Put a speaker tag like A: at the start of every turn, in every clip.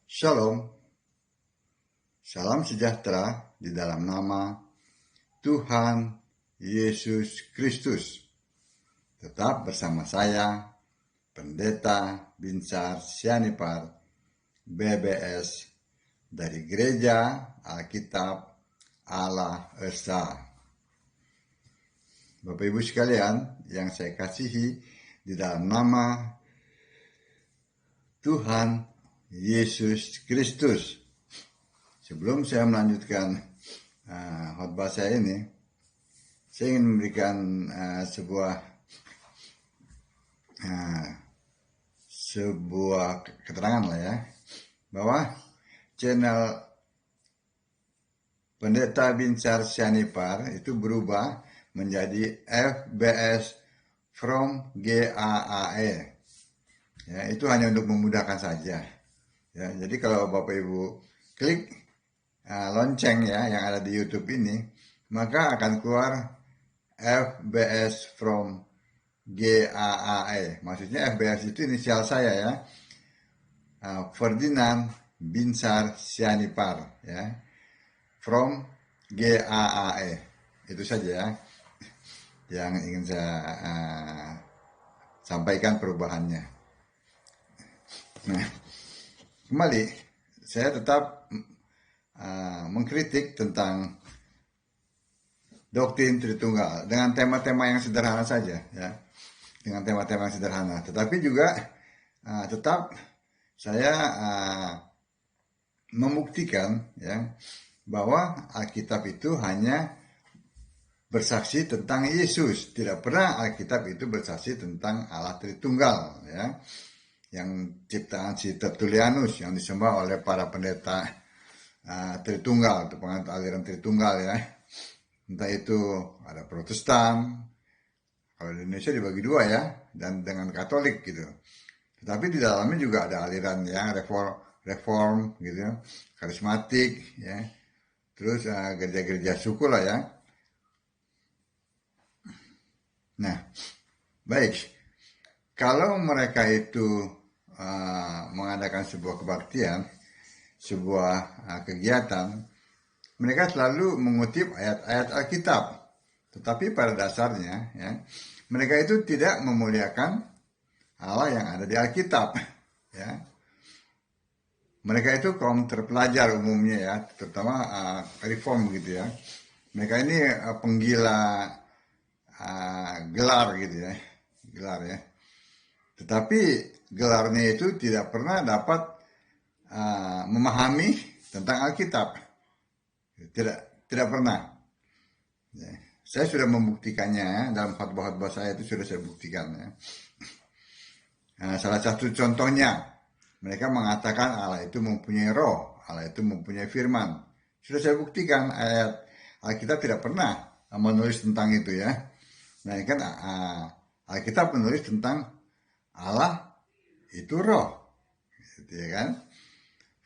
A: Shalom, salam sejahtera di dalam nama Tuhan Yesus Kristus. Tetap bersama saya, Pendeta Binsar Sianipar, BBS, dari Gereja Alkitab Allah Esa. Bapak Ibu sekalian yang saya kasihi di dalam nama Tuhan Yesus Kristus. Sebelum saya melanjutkan khotbah saya ini, saya ingin memberikan sebuah keterangan lah ya, bahwa channel Pendeta Binsar Sianipar itu berubah menjadi FBS from GAAE. Ya, itu hanya untuk memudahkan saja. Ya, jadi kalau Bapak Ibu klik lonceng ya yang ada di YouTube ini, maka akan keluar FBS from GAAE. Maksudnya FBS itu inisial saya ya, Ferdinand Binsar Sianipar ya, from GAAE. Itu saja ya yang ingin saya sampaikan perubahannya. Nah, kembali saya tetap mengkritik tentang doktrin Tritunggal dengan tema-tema yang sederhana saja ya, dengan tema-tema yang sederhana. Tetapi juga tetap saya membuktikan ya bahwa Alkitab itu hanya bersaksi tentang Yesus, tidak pernah Alkitab itu bersaksi tentang Allah Tritunggal ya, yang ciptaan si Tertullianus yang disembah oleh para pendeta Tritunggal, atau penganut aliran Tritunggal ya. Entah itu ada Protestan, kalau di Indonesia dibagi dua ya, dan dengan Katolik gitu. Tetapi di dalamnya juga ada aliran ya, reform gitu ya, karismatik ya, terus gereja-gereja suku lah ya. Nah, baik, kalau mereka itu mengadakan sebuah kebaktian, sebuah kegiatan, mereka selalu mengutip ayat-ayat Alkitab. Tetapi pada dasarnya ya, mereka itu tidak memuliakan Allah yang ada di Alkitab ya. Mereka itu kaum terpelajar umumnya ya, terutama reform gitu ya. Mereka ini penggila gelar gitu ya, gelar ya. Tetapi gelarnya itu tidak pernah dapat memahami tentang Alkitab, tidak pernah. Ya, saya sudah membuktikannya ya, dalam khotbah-khotbah saya itu sudah saya buktikan ya. Salah satu contohnya, mereka mengatakan Allah itu mempunyai roh, Allah itu mempunyai firman. Sudah saya buktikan, ayat Alkitab tidak pernah menulis tentang itu ya. Nah kan Alkitab menulis tentang Allah itu roh, gitu ya kan?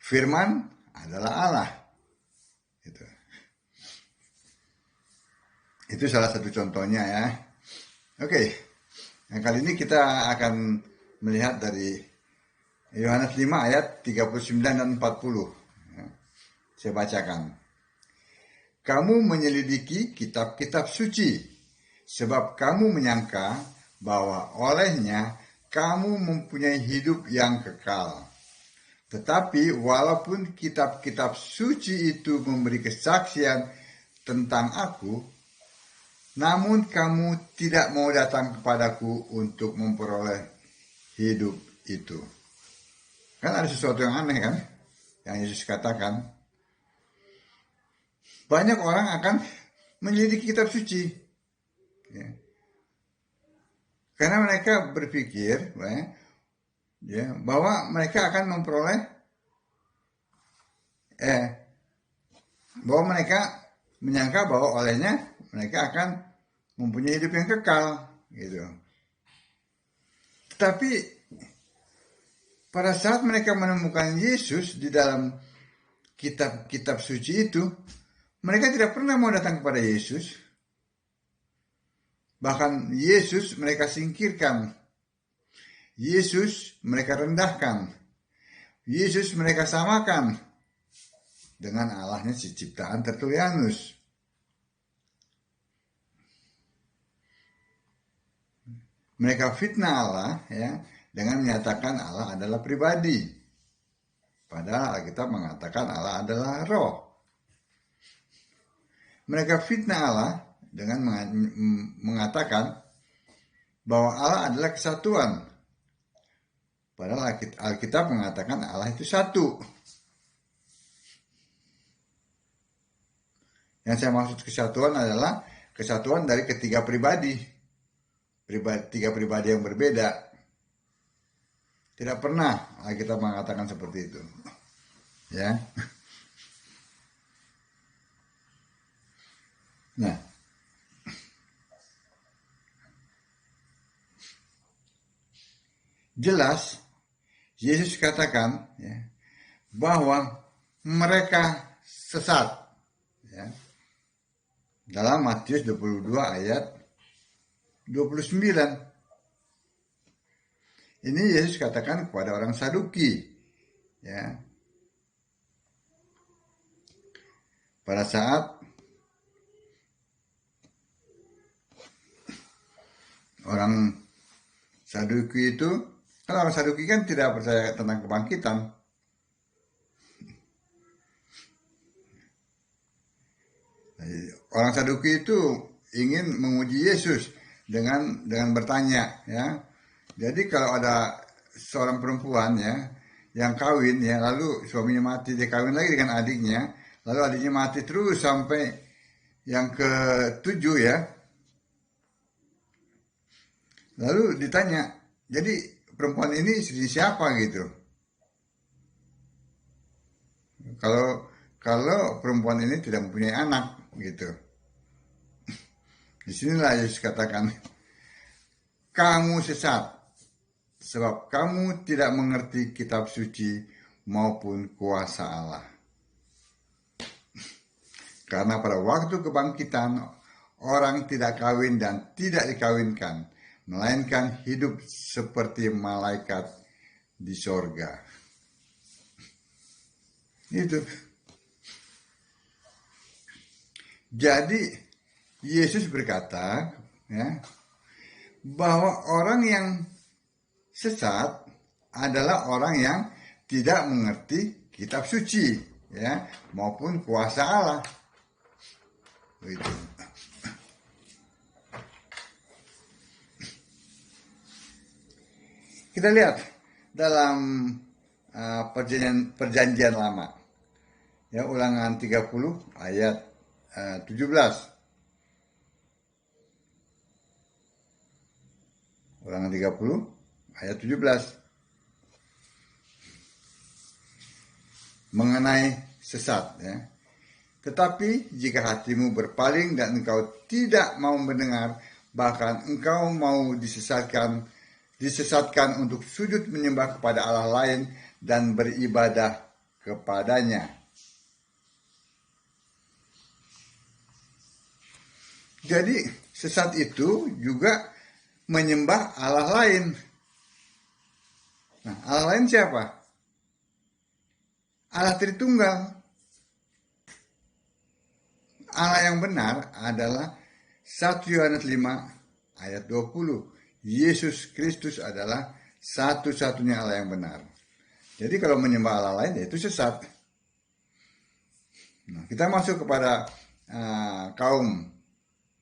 A: Firman adalah Allah, gitu. Itu salah satu contohnya ya. Oke, nah kali ini kita akan melihat dari Yohanes 5 ayat 39 dan 40. Ya, saya bacakan. Kamu menyelidiki kitab-kitab suci, sebab kamu menyangka bahwa olehnya kamu mempunyai hidup yang kekal. Tetapi walaupun kitab-kitab suci itu memberi kesaksian tentang aku, namun kamu tidak mau datang kepadaku untuk memperoleh hidup itu. Kan ada sesuatu yang aneh kan, yang Yesus katakan. Banyak orang akan menyelidiki kitab suci. Ya. Karena mereka berpikir ya, bahwa mereka akan memperoleh bahwa mereka menyangka bahwa olehnya mereka akan mempunyai hidup yang kekal gitu. Tetapi pada saat mereka menemukan Yesus di dalam kitab-kitab suci itu, mereka tidak pernah mau datang kepada Yesus. Bahkan Yesus mereka singkirkan. Yesus mereka rendahkan. Yesus mereka samakan dengan Allahnya si ciptaan Tertullianus. Mereka fitnah Allah ya dengan menyatakan Allah adalah pribadi. Padahal Alkitab mengatakan Allah adalah roh. Mereka fitnah Allah dengan mengatakan bahwa Allah adalah kesatuan. Padahal Alkitab mengatakan Allah itu satu. Yang saya maksud kesatuan adalah kesatuan dari ketiga pribadi. Tiga pribadi yang berbeda. Tidak pernah Alkitab mengatakan seperti itu. Ya. Nah, jelas Yesus katakan ya, bahwa mereka sesat ya, dalam Matius 22 ayat 29. Ini Yesus katakan kepada orang Saduki ya, pada saat orang Saduki itu, kan orang Saduki kan tidak percaya tentang kebangkitan. Orang Saduki itu ingin menguji Yesus dengan bertanya ya. Jadi kalau ada seorang perempuan ya yang kawin ya, lalu suaminya mati, dia kawin lagi dengan adiknya, lalu adiknya mati terus sampai yang ke-7 ya. Lalu ditanya, jadi perempuan ini istri siapa gitu? Kalau perempuan ini tidak mempunyai anak gitu. Disinilah Yesus katakan, kamu sesat, sebab kamu tidak mengerti kitab suci maupun kuasa Allah. Karena pada waktu kebangkitan, orang tidak kawin dan tidak dikawinkan, melainkan hidup seperti malaikat di sorga. Itu. Jadi Yesus berkata ya, bahwa orang yang sesat adalah orang yang tidak mengerti kitab suci ya, maupun kuasa Allah. Begitu. Kita lihat dalam perjanjian lama. Ya, Ulangan 30 ayat 17. Ulangan 30 ayat 17. Mengenai sesat ya. Tetapi jika hatimu berpaling dan engkau tidak mau mendengar, bahkan engkau mau disesatkan untuk sujud menyembah kepada Allah lain dan beribadah kepadanya. Jadi sesat itu juga menyembah Allah lain. Nah, Allah lain siapa? Allah Tritunggal. Allah yang benar adalah 1 Yohanes 5 ayat 20. Yesus Kristus adalah satu-satunya Allah yang benar. Jadi kalau menyembah Allah lain, itu sesat. Nah, kita masuk kepada kaum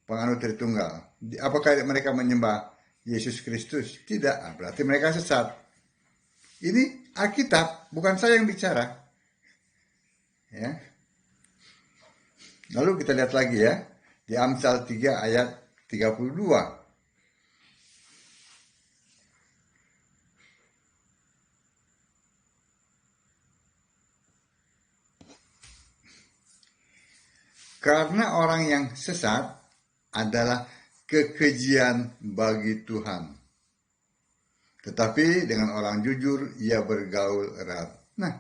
A: penganut Tritunggal. Apakah mereka menyembah Yesus Kristus? Tidak, berarti mereka sesat. Ini Alkitab, bukan saya yang bicara. Ya. Lalu kita lihat lagi ya, di Amsal 3 ayat 32. Karena orang yang sesat adalah kekejian bagi Tuhan. Tetapi dengan orang jujur ia bergaul erat. Nah,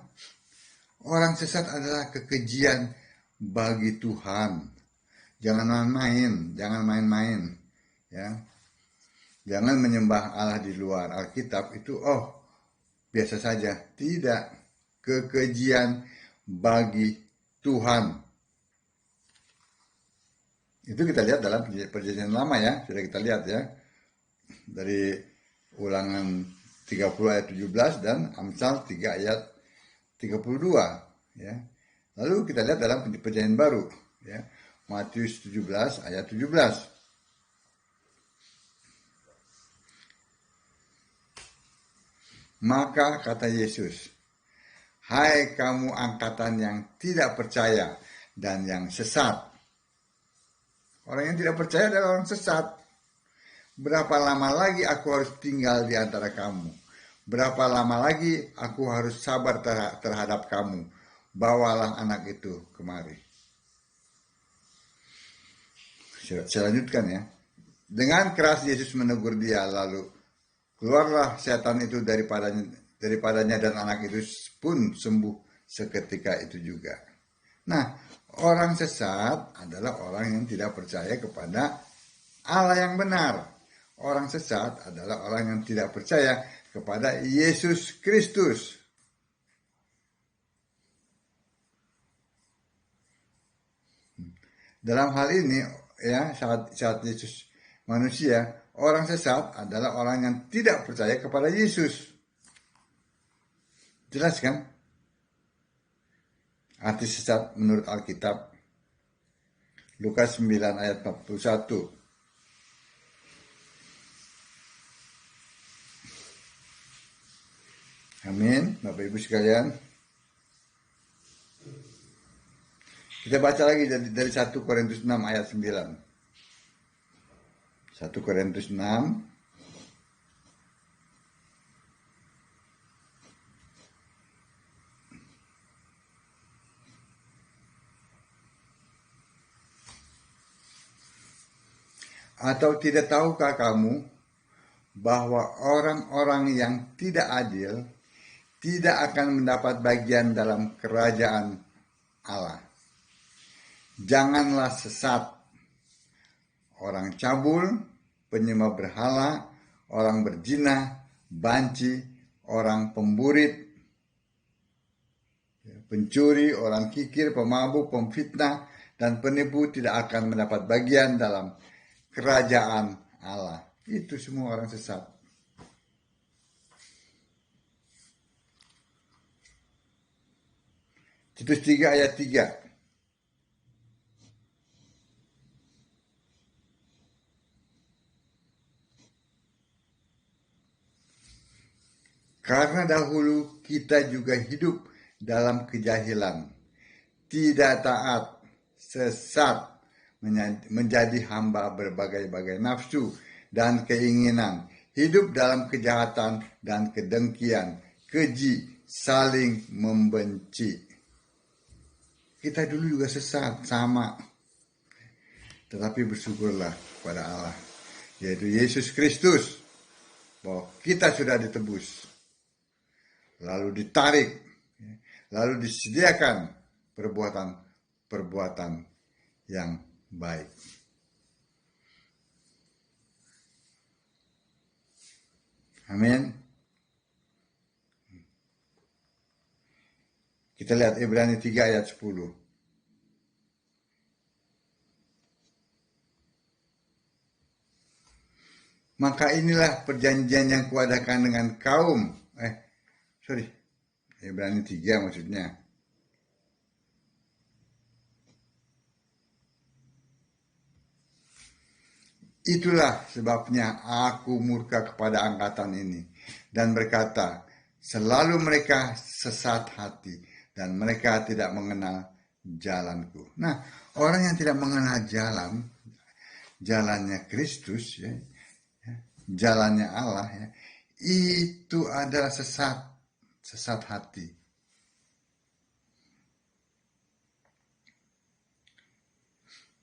A: orang sesat adalah kekejian bagi Tuhan. Jangan main-main, ya. Jangan menyembah Allah di luar Alkitab itu biasa saja. Tidak. kekejian bagi Tuhan. Itu kita lihat dalam perjanjian lama ya, sudah kita lihat ya. Dari Ulangan 30 ayat 17 dan Amsal 3 ayat 32 ya. Lalu kita lihat dalam perjanjian baru ya. Matius 17 ayat 17. Maka kata Yesus, "Hai kamu angkatan yang tidak percaya dan yang sesat." Orang yang tidak percaya adalah orang sesat. Berapa lama lagi aku harus tinggal di antara kamu? Berapa lama lagi aku harus sabar terhadap kamu? Bawalah anak itu kemari. Saya lanjutkan ya. Dengan keras Yesus menegur dia, lalu keluarlah setan itu daripadanya dan anak itu pun sembuh seketika itu juga. Nah, orang sesat adalah orang yang tidak percaya kepada Allah yang benar. Orang sesat adalah orang yang tidak percaya kepada Yesus Kristus. Dalam hal ini ya, saat Yesus manusia, orang sesat adalah orang yang tidak percaya kepada Yesus. Jelas kan? Arti sesat menurut Alkitab. Lukas 9 ayat 41. Amin, Bapak Ibu sekalian. Kita baca lagi dari 1 Korintus 6 ayat 9. 1 Korintus 6 Atau tidak tahukah kamu bahwa orang-orang yang tidak adil tidak akan mendapat bagian dalam kerajaan Allah? Janganlah sesat. Orang cabul, penyembah berhala, orang berzina, banci, orang pemburit, pencuri, orang kikir, pemabuk, pemfitnah, dan penipu tidak akan mendapat bagian dalam kerajaan Allah. Itu semua orang sesat. Titus 3 ayat 3. Karena dahulu kita juga hidup dalam kejahilan, tidak taat, sesat, menjadi hamba berbagai-bagai nafsu dan keinginan, hidup dalam kejahatan dan kedengkian, keji, saling membenci. Kita dulu juga sesat, sama. Tetapi bersyukurlah kepada Allah, yaitu Yesus Kristus, bahwa kita sudah ditebus, lalu ditarik, lalu disediakan perbuatan yang baik. Amin. Kita lihat Ibrani 3 ayat 10. Maka inilah perjanjian yang kuadakan dengan kaum. Ibrani 3 maksudnya. Itulah sebabnya aku murka kepada angkatan ini dan berkata, selalu mereka sesat hati dan mereka tidak mengenal jalanku. Nah, orang yang tidak mengenal jalannya Kristus, ya, jalannya Allah, ya, itu adalah sesat hati.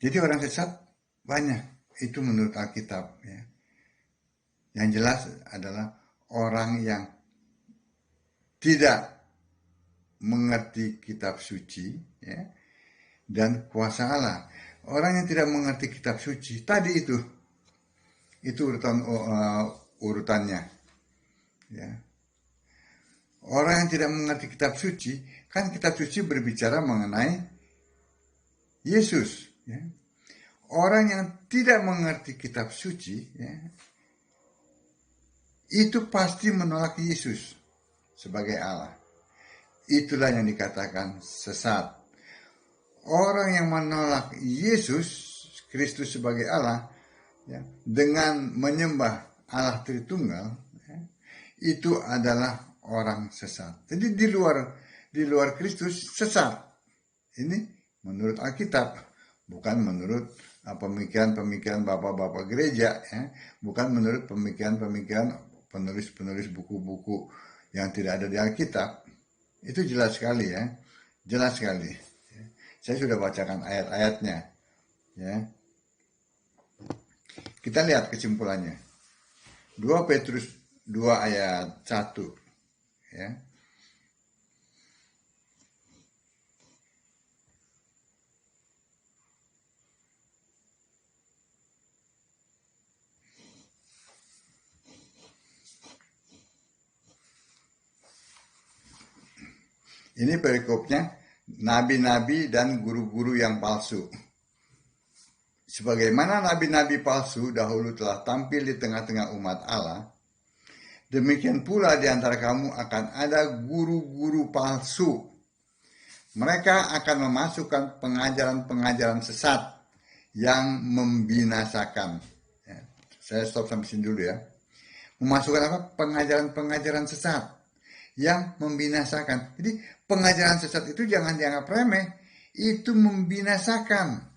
A: Jadi orang sesat banyak, itu menurut Alkitab. Ya. Yang jelas adalah orang yang tidak mengerti kitab suci, ya, dan kuasa Allah. Orang yang tidak mengerti kitab suci tadi itu urutannya, ya. Orang yang tidak mengerti kitab suci, kan kitab suci berbicara mengenai Yesus. Ya. Orang yang tidak mengerti kitab suci, ya, itu pasti menolak Yesus sebagai Allah. Itulah yang dikatakan sesat. Orang yang menolak Yesus Kristus sebagai Allah, ya, dengan menyembah Allah Tritunggal, ya, itu adalah orang sesat. Jadi di luar Kristus sesat. Ini menurut Alkitab, bukan menurut pemikiran-pemikiran bapak-bapak gereja, ya, bukan menurut pemikiran-pemikiran penulis-penulis buku-buku yang tidak ada di Alkitab. Itu jelas sekali, ya, jelas sekali. Saya sudah bacakan ayat-ayatnya, ya. Kita lihat kesimpulannya. 2 Petrus 2 ayat 1, ya. Ini perikopnya, nabi-nabi dan guru-guru yang palsu. Sebagaimana nabi-nabi palsu dahulu telah tampil di tengah-tengah umat Allah, demikian pula di antara kamu akan ada guru-guru palsu. Mereka akan memasukkan pengajaran-pengajaran sesat yang membinasakan. Ya, saya stop sampai sini dulu, ya. Memasukkan apa? Pengajaran-pengajaran sesat yang membinasakan. Jadi pengajaran sesat itu jangan dianggap remeh. Itu membinasakan.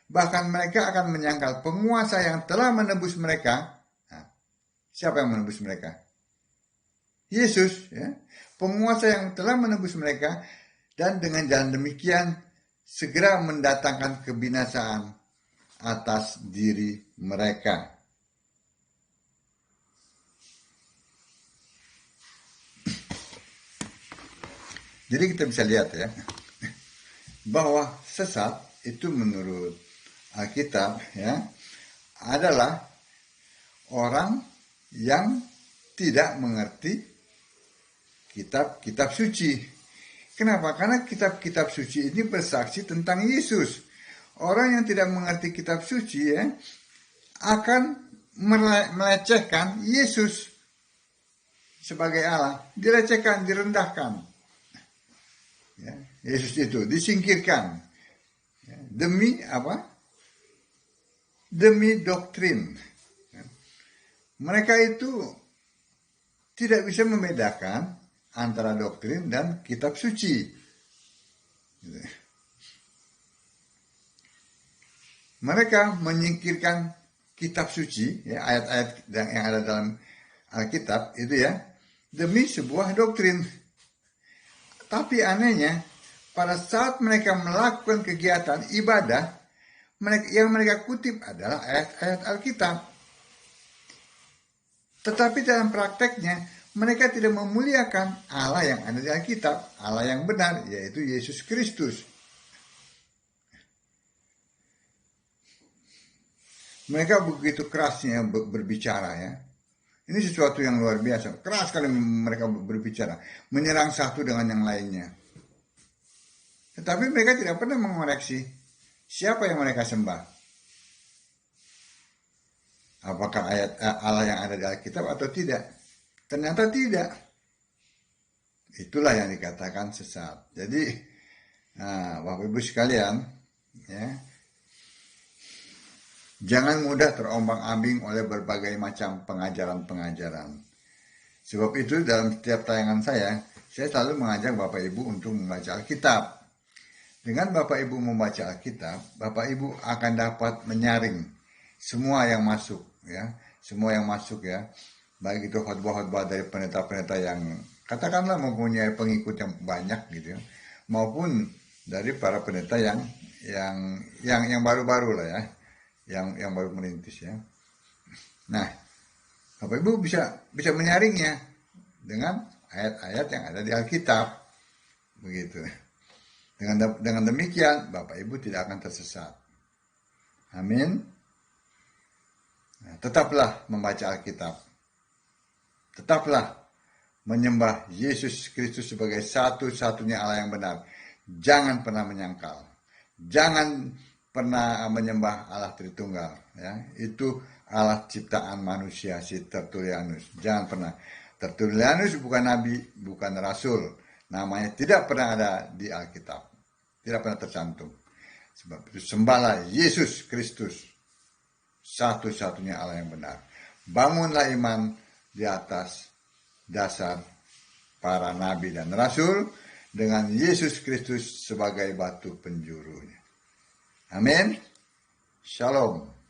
A: Bahkan mereka akan menyangkal penguasa yang telah menebus mereka. Nah, siapa yang menebus mereka? Yesus, ya. Penguasa yang telah menebus mereka, dan dengan jalan demikian segera mendatangkan kebinasaan atas diri mereka. Jadi kita bisa lihat, ya, bahwa sesat itu menurut Alkitab, ya, adalah orang yang tidak mengerti kitab-kitab suci. Kenapa? Karena kitab-kitab suci ini bersaksi tentang Yesus. Orang yang tidak mengerti kitab suci, ya, akan melecehkan Yesus sebagai Allah, dilecehkan, direndahkan. Ya, Yesus itu disingkirkan, ya, demi apa? Demi doktrin. Ya. Mereka itu tidak bisa membedakan antara doktrin dan kitab suci. Gitu. Mereka menyingkirkan kitab suci, ya, ayat-ayat yang ada dalam Alkitab itu, ya, demi sebuah doktrin. Tapi anehnya, pada saat mereka melakukan kegiatan ibadah, yang mereka kutip adalah ayat-ayat Alkitab. Tetapi dalam prakteknya, mereka tidak memuliakan Allah yang ada di Alkitab, Allah yang benar, yaitu Yesus Kristus. Mereka begitu kerasnya berbicara, ya. Ini sesuatu yang luar biasa. Keras sekali mereka berbicara, menyerang satu dengan yang lainnya. Tetapi mereka tidak pernah mengoreksi siapa yang mereka sembah. Apakah ayat Allah yang ada di Alkitab atau tidak? Ternyata tidak. Itulah yang dikatakan sesat. Jadi, Bapak Ibu sekalian, ya, jangan mudah terombang-ambing oleh berbagai macam pengajaran-pengajaran. Sebab itu dalam setiap tayangan saya selalu mengajak Bapak Ibu untuk membaca Alkitab. Dengan Bapak Ibu membaca Alkitab, Bapak Ibu akan dapat menyaring semua yang masuk, ya, semua yang masuk, ya, baik itu khotbah-khotbah dari pendeta-pendeta yang katakanlah mempunyai pengikut yang banyak, gitu, ya, maupun dari para pendeta yang baru-baru lah, ya, yang baru merintis, ya. Nah, Bapak Ibu bisa menyaringnya dengan ayat-ayat yang ada di Alkitab, begitu. Dengan demikian Bapak Ibu tidak akan tersesat. Amin. Nah, tetaplah membaca Alkitab. Tetaplah menyembah Yesus Kristus sebagai satu-satunya Allah yang benar. Jangan pernah menyangkal. Jangan pernah menyembah Allah Tritunggal. Ya. Itu Allah ciptaan manusia, si Tertullianus. Jangan pernah. Tertullianus bukan nabi, bukan rasul. Namanya tidak pernah ada di Alkitab. Tidak pernah tercantum. Sebab itu sembahlah Yesus Kristus, satu-satunya Allah yang benar. Bangunlah iman di atas dasar para nabi dan rasul dengan Yesus Kristus sebagai batu penjurunya. Amin. Shalom.